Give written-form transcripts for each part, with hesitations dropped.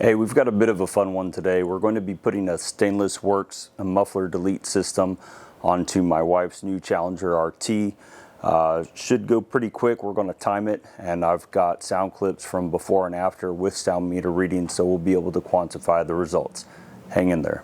Hey, we've got a bit of a fun one today. We're going to be putting a Stainless Works muffler delete system onto my wife's new Challenger RT. Should go pretty quick. We're going to time it, and I've got sound clips from before and after with sound meter readings, so we'll be able to quantify the results. Hang in there.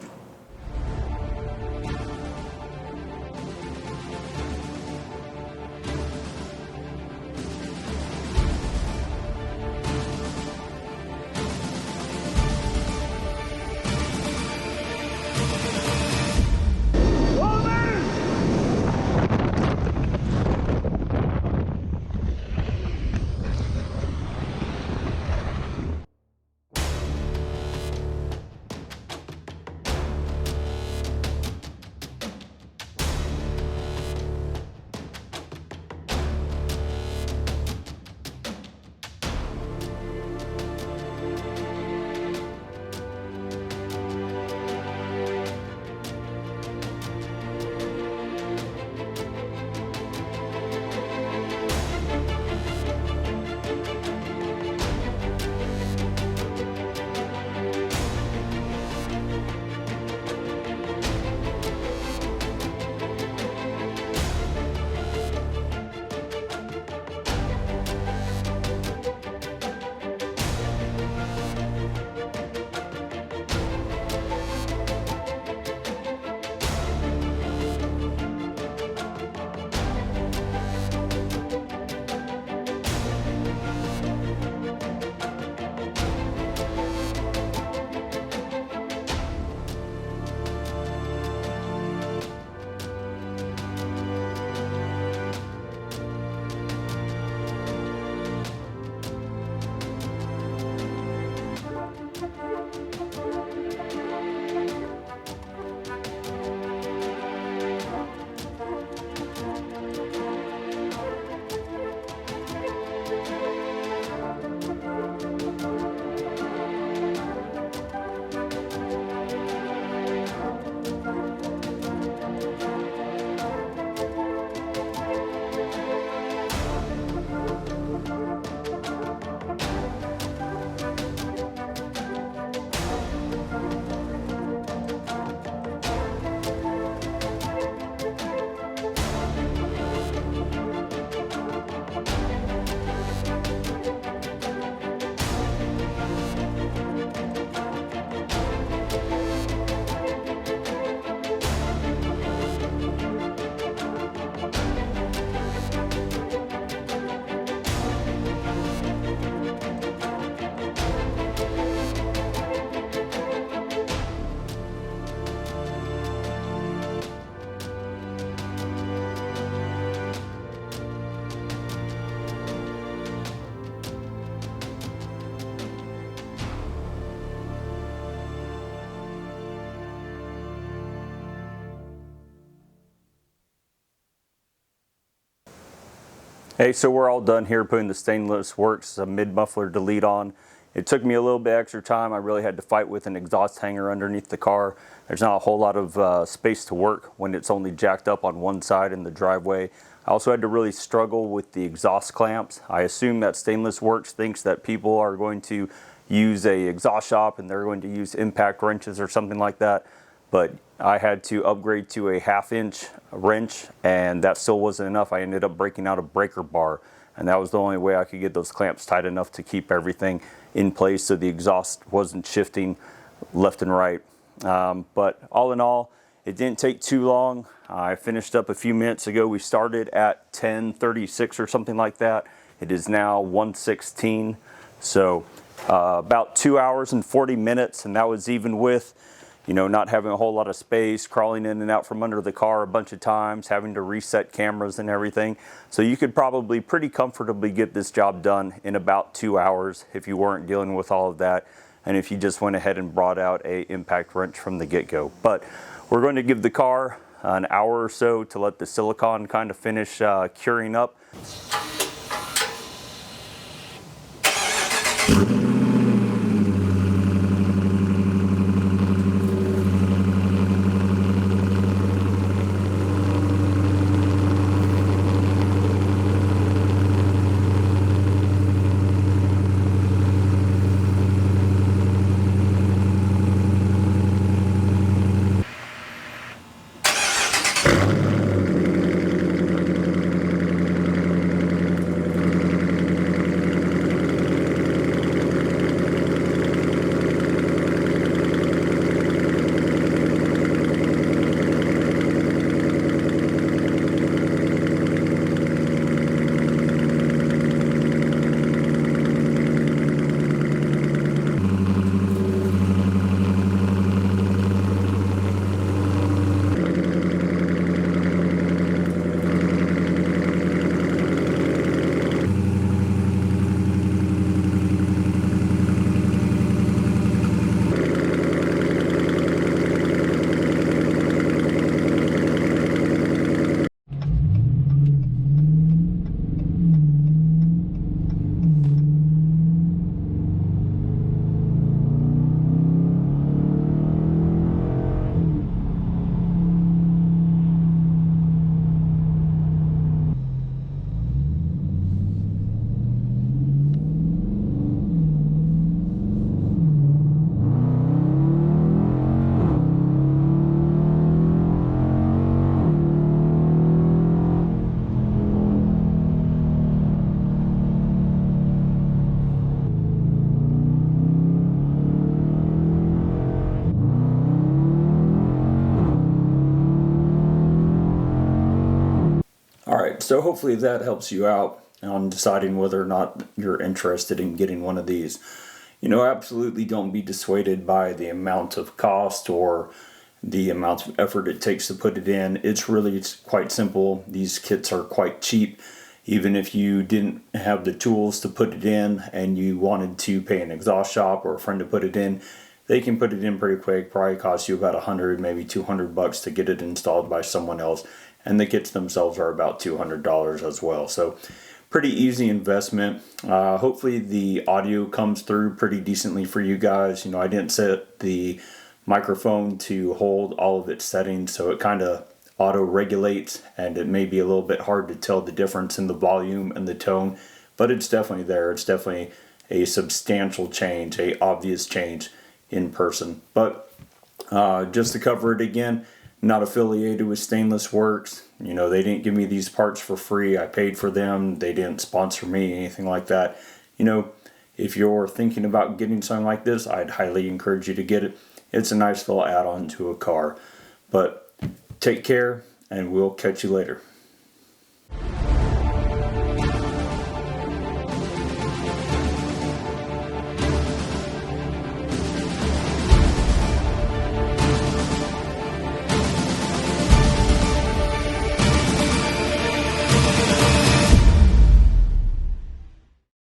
Hey, so we're all done here putting the Stainless Works mid-muffler delete on. It took me a little bit extra time. I really had to fight with an exhaust hanger underneath the car. There's not a whole lot of space to work when it's only jacked up on one side in the driveway. I also had to really struggle with the exhaust clamps. I assume that Stainless Works thinks that people are going to use a exhaust shop and they're going to use impact wrenches or something like that. But I had to upgrade to a 1/2-inch wrench, and that still wasn't enough. I ended up breaking out a breaker bar, and that was the only way I could get those clamps tight enough to keep everything in place so the exhaust wasn't shifting left and right. But all in all, it didn't take too long. I finished up a few minutes ago. We started at 10:36 or something like that. It is now 1:16, so about 2 hours and 40 minutes, and that was even with not having a whole lot of space, crawling in and out from under the car a bunch of times, having to reset cameras and everything. So you could probably pretty comfortably get this job done in about 2 hours if you weren't dealing with all of that, and if you just went ahead and brought out a impact wrench from the get-go. But we're going to give the car an hour or so to let the silicone kind of finish curing up. right, so hopefully that helps you out on deciding whether or not you're interested in getting one of these. Absolutely don't be dissuaded by the amount of cost or the amount of effort it takes to put it in. It's quite simple. These kits are quite cheap. Even if you didn't have the tools to put it in and you wanted to pay an exhaust shop or a friend to put it in, they can put it in pretty quick. Probably cost you about 100, maybe $200 to get it installed by someone else. And the kits themselves are about $200 as well. So pretty easy investment. Hopefully the audio comes through pretty decently for you guys. I didn't set the microphone to hold all of its settings, so it kind of auto regulates, and it may be a little bit hard to tell the difference in the volume and the tone, but it's definitely there. It's definitely a substantial change, a obvious change in person. But just to cover it again, not affiliated with Stainless Works. They didn't give me these parts for free. I paid for them. They didn't sponsor me, anything like that. If you're thinking about getting something like this, I'd highly encourage you to get it. It's a nice little add-on to a car. But take care, and we'll catch you later.